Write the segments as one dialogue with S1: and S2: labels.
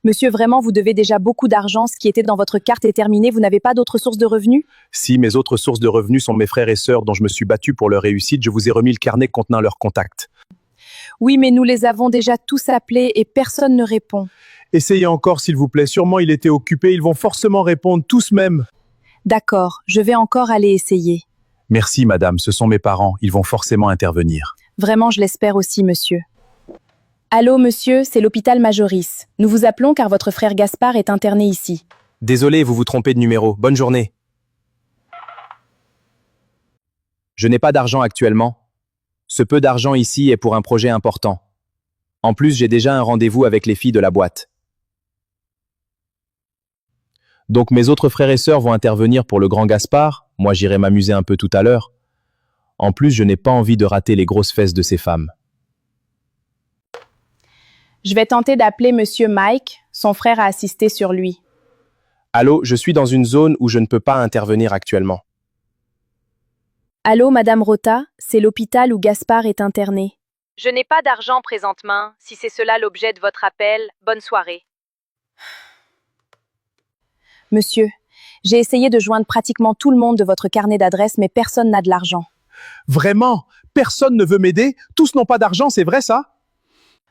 S1: Monsieur, vraiment, vous devez déjà beaucoup d'argent. Ce qui était dans votre carte est terminé. Vous n'avez pas d'autres sources de revenus?
S2: Si mes autres sources de revenus sont mes frères et sœurs dont je me suis battu pour leur réussite, je vous ai remis le carnet contenant leurs contacts.
S1: Oui, mais nous les avons déjà tous appelés et personne ne répond.
S2: Essayez encore, s'il vous plaît. Sûrement, il était occupé. Ils vont forcément répondre, tous même.
S1: D'accord, je vais encore aller essayer.
S2: Merci, madame. Ce sont mes parents. Ils vont forcément intervenir.
S1: Vraiment, je l'espère aussi, monsieur. Allô, monsieur, c'est l'hôpital Majoris. Nous vous appelons car votre frère Gaspard est interné ici.
S2: Désolé, vous vous trompez de numéro. Bonne journée. Je n'ai pas d'argent actuellement. Ce peu d'argent ici est pour un projet important. En plus, j'ai déjà un rendez-vous avec les filles de la boîte. Donc mes autres frères et sœurs vont intervenir pour le grand Gaspard. Moi, j'irai m'amuser un peu tout à l'heure. En plus, je n'ai pas envie de rater les grosses fesses de ces femmes.
S1: Je vais tenter d'appeler monsieur Mike. Son frère a assisté sur lui.
S2: Allô, je suis dans une zone où je ne peux pas intervenir actuellement.
S1: Allô, madame Rota, c'est l'hôpital où Gaspard est interné.
S3: Je n'ai pas d'argent présentement. Si c'est cela l'objet de votre appel, bonne soirée.
S1: Monsieur, j'ai essayé de joindre pratiquement tout le monde de votre carnet d'adresses, mais personne n'a de l'argent.
S2: Vraiment? Personne ne veut m'aider? Tous n'ont pas d'argent, c'est vrai ça?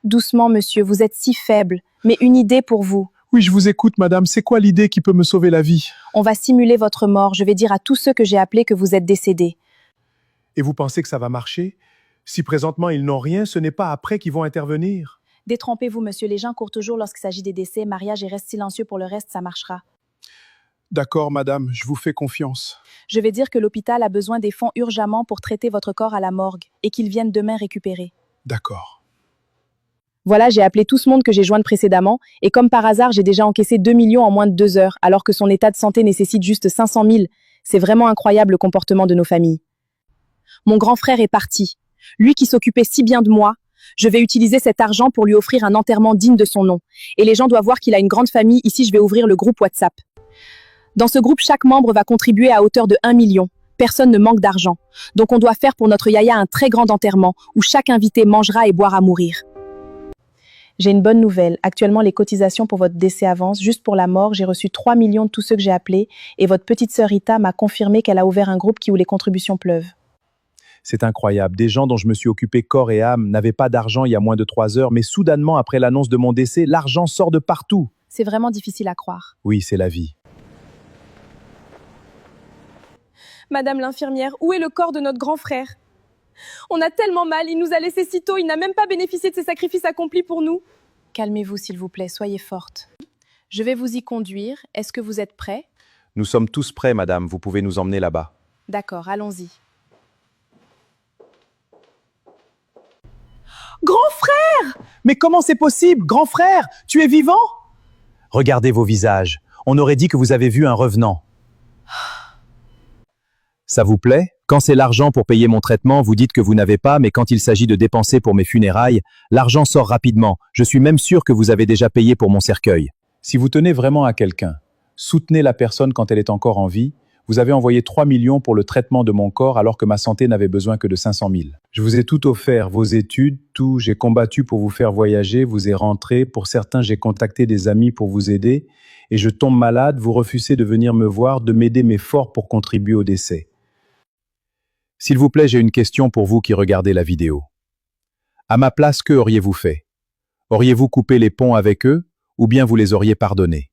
S1: Doucement, monsieur, vous êtes si faible, mais une idée pour vous.
S2: Oui, je vous écoute, madame. C'est quoi l'idée qui peut me sauver la vie?
S1: On va simuler votre mort. Je vais dire à tous ceux que j'ai appelés que vous êtes décédé.
S2: Et vous pensez que ça va marcher? Si présentement ils n'ont rien, ce n'est pas après qu'ils vont intervenir.
S1: Détrompez-vous, monsieur. Les gens courent toujours lorsqu'il s'agit des décès, mariage et reste silencieux pour le reste, ça marchera.
S2: D'accord, madame, je vous fais confiance.
S1: Je vais dire que l'hôpital a besoin des fonds urgemment pour traiter votre corps à la morgue et qu'ils viennent demain récupérer.
S2: D'accord.
S1: Voilà, j'ai appelé tout ce monde que j'ai joint précédemment et comme par hasard, j'ai déjà encaissé 2 millions en moins de 2 heures alors que son état de santé nécessite juste 500 000. C'est vraiment incroyable le comportement de nos familles. Mon grand frère est parti. Lui qui s'occupait si bien de moi, je vais utiliser cet argent pour lui offrir un enterrement digne de son nom. Et les gens doivent voir qu'il a une grande famille. Ici, je vais ouvrir le groupe WhatsApp. Dans ce groupe, chaque membre va contribuer à hauteur de 1 million. Personne ne manque d'argent. Donc on doit faire pour notre Yaya un très grand enterrement où chaque invité mangera et boira à mourir. J'ai une bonne nouvelle. Actuellement, les cotisations pour votre décès avancent. Juste pour la mort, j'ai reçu 3 millions de tous ceux que j'ai appelés. Et votre petite sœur Rita m'a confirmé qu'elle a ouvert un groupe où les contributions pleuvent.
S2: C'est incroyable. Des gens dont je me suis occupé corps et âme n'avaient pas d'argent il y a moins de 3 heures, mais soudainement, après l'annonce de mon décès, l'argent sort de partout.
S1: C'est vraiment difficile à croire.
S2: Oui, c'est la vie.
S1: Madame l'infirmière, où est le corps de notre grand frère? On a tellement mal, il nous a laissés si tôt, il n'a même pas bénéficié de ses sacrifices accomplis pour nous. Calmez-vous s'il vous plaît, soyez forte. Je vais vous y conduire, est-ce que vous êtes prêts?
S2: Nous sommes tous prêts, madame. Vous pouvez nous emmener là-bas.
S1: D'accord, allons-y. Grand frère!
S2: Mais comment c'est possible? Grand frère, tu es vivant? Regardez vos visages. On aurait dit que vous avez vu un revenant. Ça vous plaît? Quand c'est l'argent pour payer mon traitement, vous dites que vous n'avez pas, mais quand il s'agit de dépenser pour mes funérailles, l'argent sort rapidement. Je suis même sûr que vous avez déjà payé pour mon cercueil. Si vous tenez vraiment à quelqu'un, soutenez la personne quand elle est encore en vie. Vous avez envoyé 3 millions pour le traitement de mon corps alors que ma santé n'avait besoin que de 500 000. Je vous ai tout offert, vos études, tout. J'ai combattu pour vous faire voyager, vous ai rentré. Pour certains, j'ai contacté des amis pour vous aider. Et je tombe malade, vous refusez de venir me voir, de m'aider mais fort pour contribuer au décès. S'il vous plaît, j'ai une question pour vous qui regardez la vidéo. À ma place, que auriez-vous fait? Auriez-vous coupé les ponts avec eux ou bien vous les auriez pardonnés?